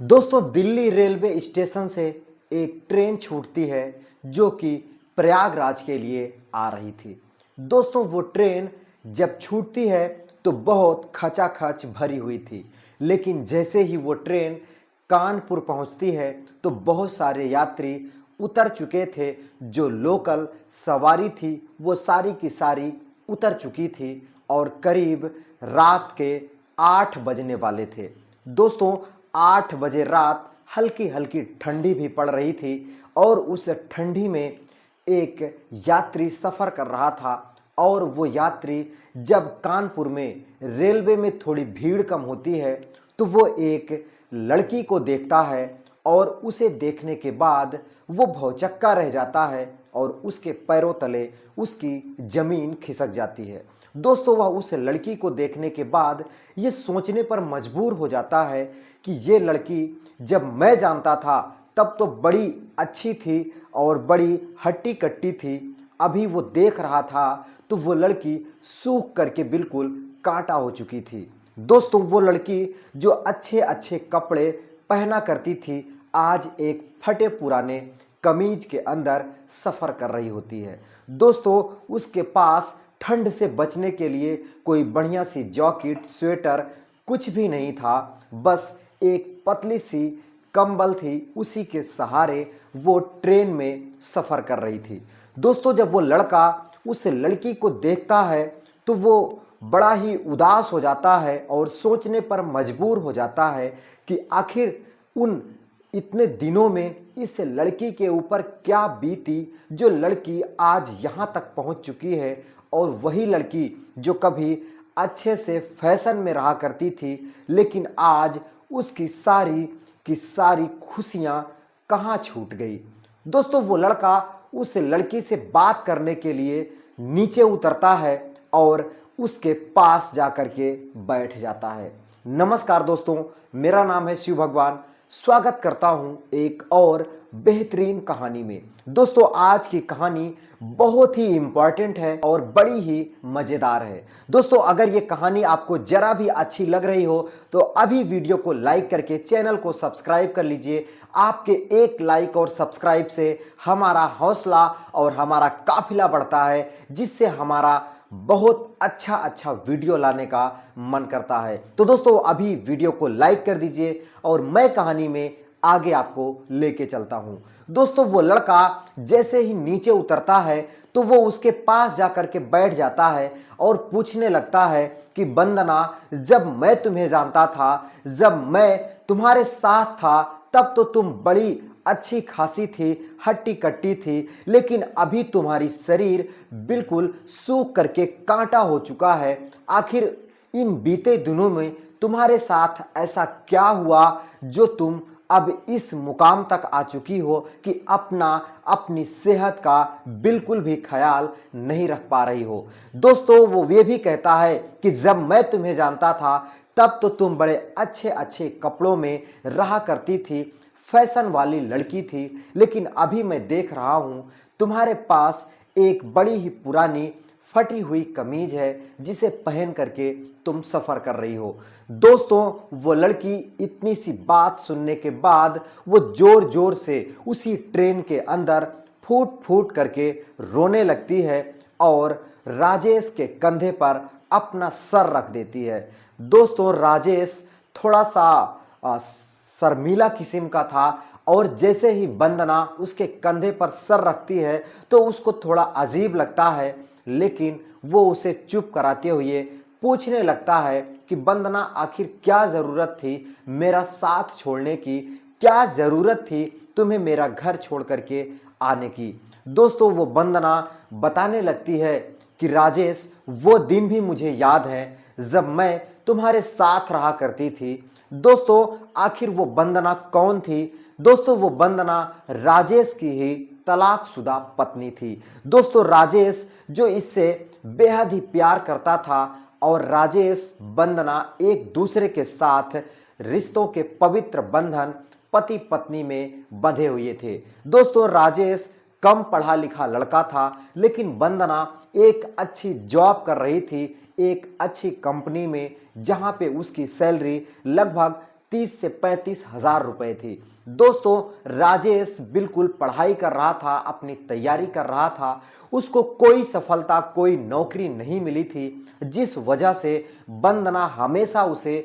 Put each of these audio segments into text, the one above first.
दोस्तों Delhi railway station से एक ट्रेन छूटती है जो कि प्रयागराज के लिए आ रही थी। दोस्तों वो ट्रेन जब छूटती है तो बहुत खचाखच भरी हुई थी, लेकिन जैसे ही वो ट्रेन कानपुर पहुंचती है तो बहुत सारे यात्री उतर चुके थे। जो लोकल सवारी थी वो सारी की सारी उतर चुकी थी और करीब रात के 8 बजने वाले थे। दोस्तों 8 बजे रात हल्की हल्की ठंडी भी पड़ रही थी और उस ठंडी में एक यात्री सफ़र कर रहा था। और वो यात्री जब कानपुर में रेलवे में थोड़ी भीड़ कम होती है तो वो एक लड़की को देखता है और उसे देखने के बाद वो भौचक्का रह जाता है और उसके पैरों तले उसकी ज़मीन खिसक जाती है। दोस्तों वह उस लड़की को देखने के बाद ये सोचने पर मजबूर हो जाता है कि ये लड़की जब मैं जानता था तब तो बड़ी अच्छी थी और बड़ी हट्टी कट्टी थी, अभी वो देख रहा था तो वो लड़की सूख करके बिल्कुल कांटा हो चुकी थी। दोस्तों वो लड़की जो अच्छे अच्छे कपड़े पहना करती थी आज एक फटे पुराने कमीज के अंदर सफ़र कर रही होती है। दोस्तों उसके पास ठंड से बचने के लिए कोई बढ़िया सी जैकेट स्वेटर कुछ भी नहीं था, बस एक पतली सी कंबल थी, उसी के सहारे वो ट्रेन में सफ़र कर रही थी। दोस्तों जब वो लड़का उस लड़की को देखता है तो वो बड़ा ही उदास हो जाता है और सोचने पर मजबूर हो जाता है कि आखिर उन इतने दिनों में इस लड़की के ऊपर क्या बीती जो लड़की आज यहाँ तक पहुँच चुकी है। और वही लड़की जो कभी अच्छे से फैशन में रहा करती थी, लेकिन आज उसकी सारी की सारी खुशियाँ कहाँ छूट गई। दोस्तों वो लड़का उस लड़की से बात करने के लिए नीचे उतरता है और उसके पास जाकर के बैठ जाता है। नमस्कार दोस्तों, मेरा नाम है शिव भगवान, स्वागत करता हूं एक और बेहतरीन कहानी में। दोस्तों आज की कहानी बहुत ही इंपॉर्टेंट है और बड़ी ही मज़ेदार है। दोस्तों अगर ये कहानी आपको जरा भी अच्छी लग रही हो तो अभी वीडियो को लाइक करके चैनल को सब्सक्राइब कर लीजिए। आपके एक लाइक और सब्सक्राइब से हमारा हौसला और हमारा काफिला बढ़ता है, जिससे हमारा बहुत अच्छा अच्छा वीडियो लाने का मन करता है। तो दोस्तों अभी वीडियो को लाइक कर दीजिए और मैं कहानी में आगे आपको लेके चलता हूं। दोस्तों वो लड़का जैसे ही नीचे उतरता है तो वो उसके पास जाकर के बैठ जाता है और पूछने लगता है कि वंदना, जब मैं तुम्हें जानता था, जब मैं तुम्हारे साथ था, तब तो तुम बड़ी अच्छी खासी थी, हट्टी कट्टी थी, लेकिन अभी तुम्हारी शरीर बिल्कुल सूख करके कांटा हो चुका है। आखिर इन बीते दिनों में तुम्हारे साथ ऐसा क्या हुआ जो तुम अब इस मुकाम तक आ चुकी हो कि अपनी सेहत का बिल्कुल भी ख्याल नहीं रख पा रही हो। दोस्तों वो ये भी कहता है कि जब मैं तुम्हें जानता था तब तो तुम बड़े अच्छे अच्छे कपड़ों में रहा करती थी, फैशन वाली लड़की थी, लेकिन अभी मैं देख रहा हूं तुम्हारे पास एक बड़ी ही पुरानी फटी हुई कमीज है जिसे पहन करके तुम सफ़र कर रही हो। दोस्तों वो लड़की इतनी सी बात सुनने के बाद वो जोर जोर से उसी ट्रेन के अंदर फूट फूट करके रोने लगती है और राजेश के कंधे पर अपना सर रख देती है। दोस्तों राजेश थोड़ा सा शर्मीला किस्म का था और जैसे ही वंदना उसके कंधे पर सर रखती है तो उसको थोड़ा अजीब लगता है, लेकिन वो उसे चुप कराते हुए पूछने लगता है कि वंदना आखिर क्या ज़रूरत थी मेरा साथ छोड़ने की, क्या ज़रूरत थी तुम्हें मेरा घर छोड़ करके आने की। दोस्तों वो वंदना बताने लगती है कि राजेश वो दिन भी मुझे याद है जब मैं तुम्हारे साथ रहा करती थी। दोस्तों आखिर वो वंदना कौन थी? दोस्तों वो वंदना राजेश की ही तलाकशुदा पत्नी थी। दोस्तों राजेश जो इससे बेहद ही प्यार करता था और राजेश वंदना एक दूसरे के साथ रिश्तों के पवित्र बंधन पति पत्नी में बंधे हुए थे। दोस्तों राजेश कम पढ़ा लिखा लड़का था, लेकिन वंदना एक अच्छी जॉब कर रही थी एक अच्छी कंपनी में, जहां पे उसकी सैलरी लगभग 30 से 35 हजार रुपए थी। दोस्तों राजेश बिल्कुल पढ़ाई कर रहा था, अपनी तैयारी कर रहा था, उसको कोई सफलता, कोई नौकरी नहीं मिली थी, जिस वजह से वंदना हमेशा उसे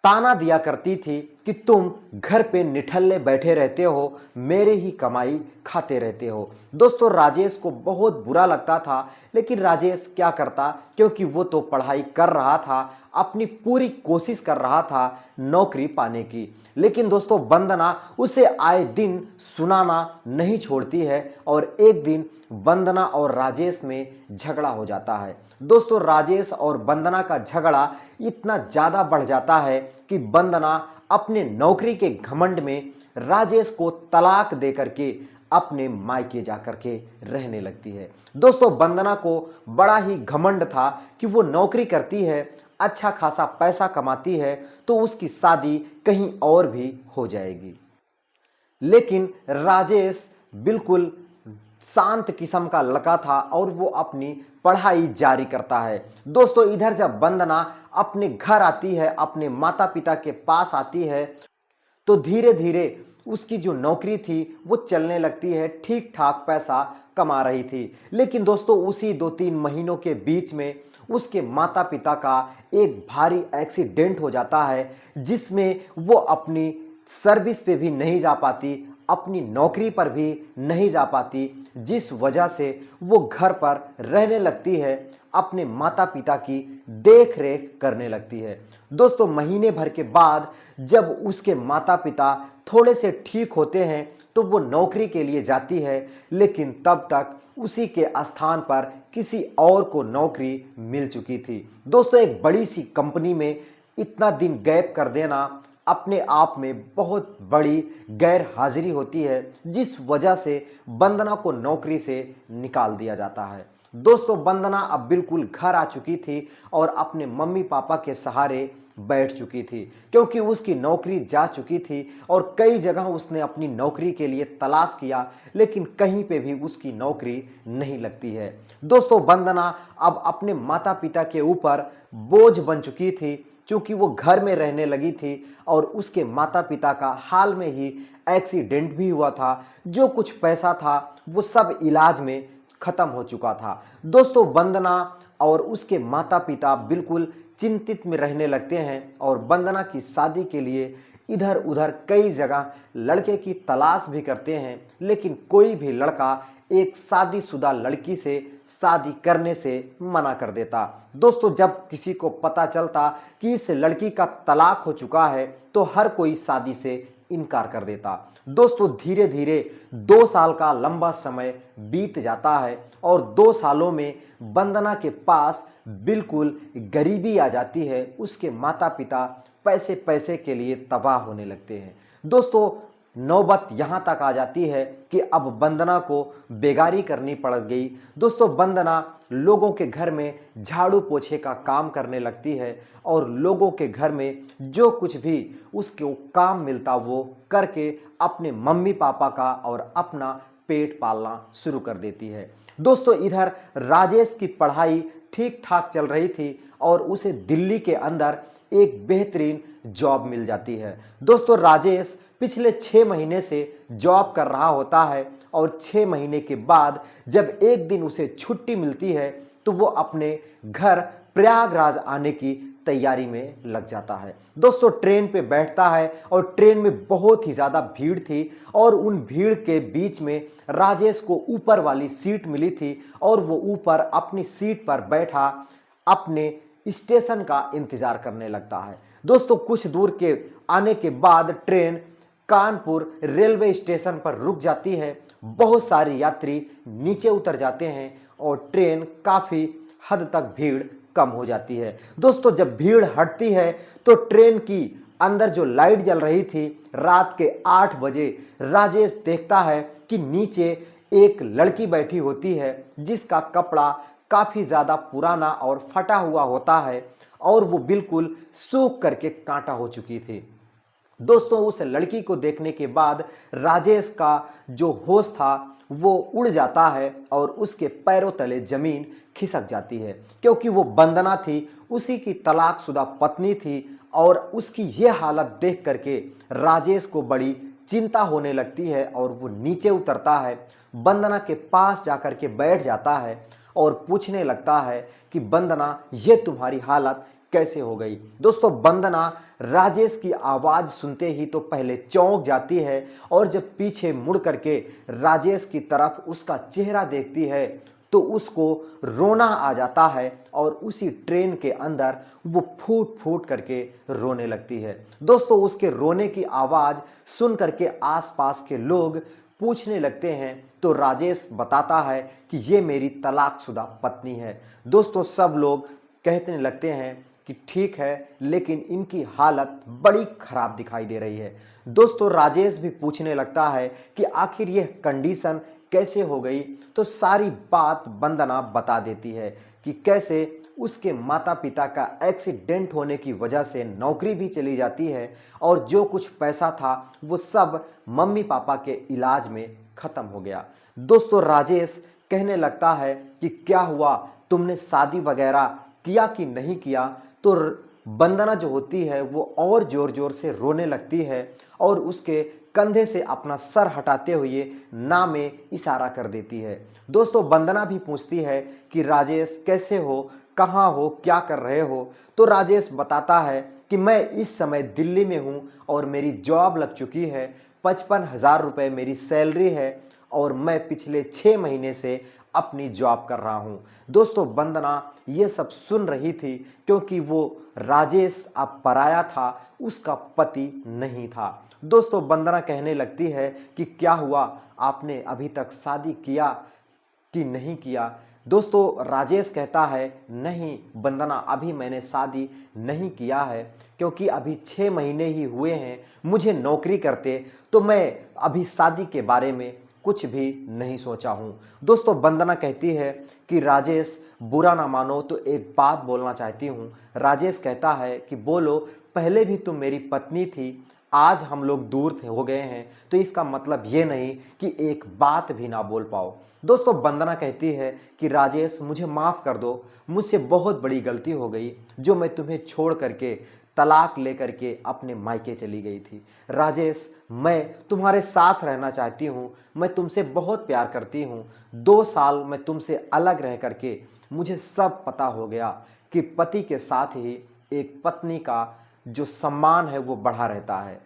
ताना दिया करती थी कि तुम घर पे निठल्ले बैठे रहते हो, मेरे ही कमाई खाते रहते हो। दोस्तों राजेश को बहुत बुरा लगता था, लेकिन राजेश क्या करता, क्योंकि वो तो पढ़ाई कर रहा था, अपनी पूरी कोशिश कर रहा था नौकरी पाने की। लेकिन दोस्तों वंदना उसे आए दिन सुनाना नहीं छोड़ती है और एक दिन वंदना और राजेश में झगड़ा हो जाता है। दोस्तों राजेश और वंदना का झगड़ा इतना ज़्यादा बढ़ जाता है कि वंदना अपने नौकरी के घमंड में राजेश को तलाक दे करके अपने मायके जा करके रहने लगती है। दोस्तों वंदना को बड़ा ही घमंड था कि वो नौकरी करती है, अच्छा खासा पैसा कमाती है, तो उसकी शादी कहीं और भी हो जाएगी। लेकिन राजेश बिल्कुल शांत किस्म का लड़का था और वो अपनी पढ़ाई जारी करता है। दोस्तों इधर जब वंदना अपने घर आती है, अपने माता पिता के पास आती है, तो धीरे धीरे उसकी जो नौकरी थी वो चलने लगती है, ठीक ठाक पैसा कमा रही थी। लेकिन दोस्तों उसी 2-3 महीनों के बीच में उसके माता पिता का एक भारी एक्सीडेंट हो जाता है, जिसमें वो अपनी सर्विस पे भी नहीं जा पाती, अपनी नौकरी पर भी नहीं जा पाती, जिस वजह से वो घर पर रहने लगती है, अपने माता पिता की देख रेख करने लगती है। दोस्तों महीने भर के बाद जब उसके माता पिता थोड़े से ठीक होते हैं तो वो नौकरी के लिए जाती है, लेकिन तब तक उसी के स्थान पर किसी और को नौकरी मिल चुकी थी। दोस्तों एक बड़ी सी कंपनी में इतना दिन गैप कर देना अपने आप में बहुत बड़ी गैर हाजिरी होती है, जिस वजह से वंदना को नौकरी से निकाल दिया जाता है। दोस्तों वंदना अब बिल्कुल घर आ चुकी थी और अपने मम्मी पापा के सहारे बैठ चुकी थी, क्योंकि उसकी नौकरी जा चुकी थी और कई जगह उसने अपनी नौकरी के लिए तलाश किया, लेकिन कहीं पे भी उसकी नौकरी नहीं लगती है। दोस्तों वंदना अब अपने माता पिता के ऊपर बोझ बन चुकी थी, क्योंकि वो घर में रहने लगी थी और उसके माता पिता का हाल में ही एक्सीडेंट भी हुआ था। जो कुछ पैसा था वो सब इलाज में खत्म हो चुका था। दोस्तों वंदना और उसके माता पिता बिल्कुल चिंतित में रहने लगते हैं और वंदना की शादी के लिए इधर उधर कई जगह लड़के की तलाश भी करते हैं, लेकिन कोई भी लड़का एक शादीशुदा लड़की से शादी करने से मना कर देता। दोस्तों जब किसी को पता चलता कि इस लड़की का तलाक हो चुका है तो हर कोई शादी से इनकार कर देता। दोस्तों धीरे धीरे 2 साल का लंबा समय बीत जाता है और 2 सालों में वंदना के पास बिल्कुल गरीबी आ जाती है। उसके माता पिता पैसे पैसे के लिए तबाह होने लगते हैं। दोस्तों नौबत यहाँ तक आ जाती है कि अब वंदना को बेगारी करनी पड़ गई। दोस्तों वंदना लोगों के घर में झाड़ू पोछे का काम करने लगती है और लोगों के घर में जो कुछ भी उसको काम मिलता वो करके अपने मम्मी पापा का और अपना पेट पालना शुरू कर देती है। दोस्तों इधर राजेश की पढ़ाई ठीक ठाक चल रही थी और उसे दिल्ली के अंदर एक बेहतरीन जॉब मिल जाती है। दोस्तों राजेश पिछले 6 महीने से जॉब कर रहा होता है और 6 महीने के बाद जब एक दिन उसे छुट्टी मिलती है तो वो अपने घर प्रयागराज आने की तैयारी में लग जाता है। दोस्तों ट्रेन पे बैठता है और ट्रेन में बहुत ही ज़्यादा भीड़ थी और उन भीड़ के बीच में राजेश को ऊपर वाली सीट मिली थी और वो ऊपर अपनी सीट पर बैठा अपने स्टेशन का इंतजार करने लगता है। दोस्तों कुछ दूर के आने के बाद ट्रेन कानपुर रेलवे स्टेशन पर रुक जाती है। बहुत सारे यात्री नीचे उतर जाते हैं और ट्रेन काफ़ी हद तक भीड़ कम हो जाती है। दोस्तों जब भीड़ हटती है तो ट्रेन की अंदर जो लाइट जल रही थी, रात के 8 बजे राजेश देखता है कि नीचे एक लड़की बैठी होती है जिसका कपड़ा काफ़ी ज़्यादा पुराना और फटा हुआ होता है और वो बिल्कुल सूख करके कांटा हो चुकी थी। दोस्तों उस लड़की को देखने के बाद राजेश का जो होश था वो उड़ जाता है और उसके पैरों तले जमीन खिसक जाती है, क्योंकि वो वंदना थी, उसी की तलाकशुदा पत्नी थी। और उसकी ये हालत देख करके राजेश को बड़ी चिंता होने लगती है और वो नीचे उतरता है, वंदना के पास जाकर के बैठ जाता है और पूछने लगता है कि वंदना, ये तुम्हारी हालत कैसे हो गई। दोस्तों, वंदना राजेश की आवाज़ सुनते ही तो पहले चौंक जाती है और जब पीछे मुड़ करके राजेश की तरफ उसका चेहरा देखती है तो उसको रोना आ जाता है और उसी ट्रेन के अंदर वो फूट फूट करके रोने लगती है। दोस्तों, उसके रोने की आवाज़ सुन करके आसपास के लोग पूछने लगते हैं तो राजेश बताता है कि ये मेरी तलाकशुदा पत्नी है। दोस्तों, सब लोग कहने लगते हैं कि ठीक है, लेकिन इनकी हालत बड़ी खराब दिखाई दे रही है। दोस्तों, राजेश भी पूछने लगता है कि आखिर यह कंडीशन कैसे हो गई, तो सारी बात वंदना बता देती है कि कैसे उसके माता पिता का एक्सीडेंट होने की वजह से नौकरी भी चली जाती है और जो कुछ पैसा था वो सब मम्मी पापा के इलाज में ख़त्म हो गया। दोस्तों, राजेश कहने लगता है कि क्या हुआ, तुमने शादी वगैरह किया कि नहीं किया। तो वंदना जो होती है वो और ज़ोर ज़ोर से रोने लगती है और उसके कंधे से अपना सर हटाते हुए ना में इशारा कर देती है। दोस्तों, वंदना भी पूछती है कि राजेश कैसे हो, कहाँ हो, क्या कर रहे हो। तो राजेश बताता है कि मैं इस समय दिल्ली में हूँ और मेरी जॉब लग चुकी है, 55,000 रुपये मेरी सैलरी है और मैं पिछले 6 महीने से अपनी जॉब कर रहा हूँ। दोस्तों, वंदना ये सब सुन रही थी क्योंकि वो राजेश अब पराया था, उसका पति नहीं था। दोस्तों, वंदना कहने लगती है कि क्या हुआ, आपने अभी तक शादी किया कि नहीं किया। दोस्तों, राजेश कहता है नहीं वंदना, अभी मैंने शादी नहीं किया है क्योंकि अभी 6 महीने ही हुए हैं मुझे नौकरी करते, तो मैं अभी शादी के बारे में कुछ भी नहीं सोचा हूँ। दोस्तों, वंदना कहती है कि राजेश, बुरा ना मानो तो एक बात बोलना चाहती हूँ। राजेश कहता है कि बोलो, पहले भी तुम मेरी पत्नी थी, आज हम लोग दूर हो गए हैं तो इसका मतलब ये नहीं कि एक बात भी ना बोल पाओ। दोस्तों, वंदना कहती है कि राजेश, मुझे माफ़ कर दो, मुझसे बहुत बड़ी गलती हो गई जो मैं तुम्हें छोड़ करके तलाक ले करके अपने मायके चली गई थी। राजेश, मैं तुम्हारे साथ रहना चाहती हूँ, मैं तुमसे बहुत प्यार करती हूँ। 2 साल मैं तुमसे अलग रह करके मुझे सब पता हो गया कि पति के साथ ही एक पत्नी का जो सम्मान है वो बढ़ा रहता है।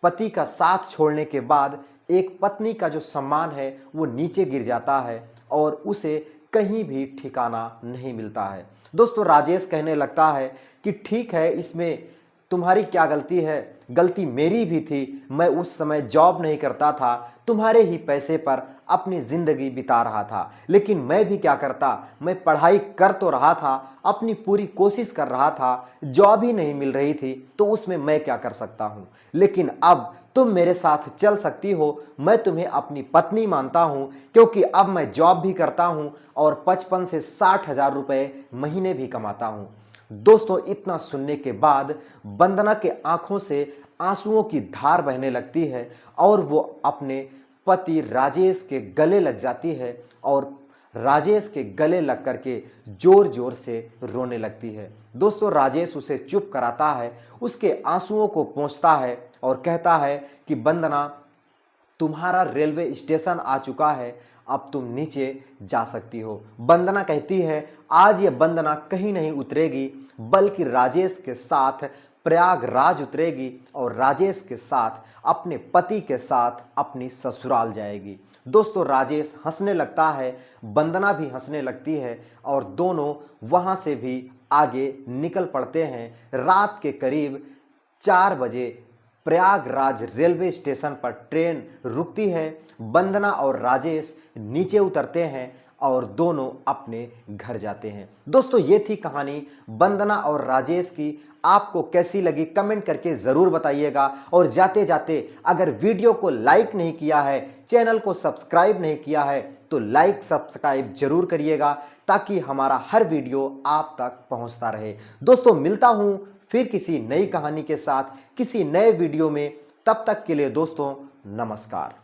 पति का साथ छोड़ने के बाद एक पत्नी का जो सम्मान है वो नीचे गिर जाता है और उसे कहीं भी ठिकाना नहीं मिलता है। दोस्तों, राजेश कहने लगता है कि ठीक है, इसमें तुम्हारी क्या गलती है, गलती मेरी भी थी, मैं उस समय जॉब नहीं करता था, तुम्हारे ही पैसे पर अपनी ज़िंदगी बिता रहा था, लेकिन मैं भी क्या करता, मैं पढ़ाई कर तो रहा था, अपनी पूरी कोशिश कर रहा था, जॉब ही नहीं मिल रही थी तो उसमें मैं क्या कर सकता हूँ। लेकिन अब तुम मेरे साथ चल सकती हो, मैं तुम्हें अपनी पत्नी मानता हूँ क्योंकि अब मैं जॉब भी करता हूँ और 55 से 60,000 रुपये महीने भी कमाता हूँ। दोस्तों, इतना सुनने के बाद वंदना के आंखों से आंसुओं की धार बहने लगती है और वो अपने पति राजेश के गले लग जाती है और राजेश के गले लग करके जोर जोर से रोने लगती है। दोस्तों, राजेश उसे चुप कराता है, उसके आंसुओं को पोंछता है और कहता है कि वंदना, तुम्हारा रेलवे स्टेशन आ चुका है, अब तुम नीचे जा सकती हो। वंदना कहती है आज ये वंदना कहीं नहीं उतरेगी बल्कि राजेश के साथ प्रयागराज उतरेगी और राजेश के साथ अपने पति के साथ अपनी ससुराल जाएगी। दोस्तों, राजेश हंसने लगता है, वंदना भी हंसने लगती है और दोनों वहां से भी आगे निकल पड़ते हैं। रात के करीब 4 बजे प्रयागराज रेलवे स्टेशन पर ट्रेन रुकती है। वंदना और राजेश नीचे उतरते हैं और दोनों अपने घर जाते हैं। दोस्तों, ये थी कहानी वंदना और राजेश की। आपको कैसी लगी कमेंट करके ज़रूर बताइएगा और जाते जाते अगर वीडियो को लाइक नहीं किया है, चैनल को सब्सक्राइब नहीं किया है तो लाइक सब्सक्राइब जरूर करिएगा ताकि हमारा हर वीडियो आप तक पहुंचता रहे। दोस्तों, मिलता हूं फिर किसी नई कहानी के साथ किसी नए वीडियो में। तब तक के लिए दोस्तों, नमस्कार।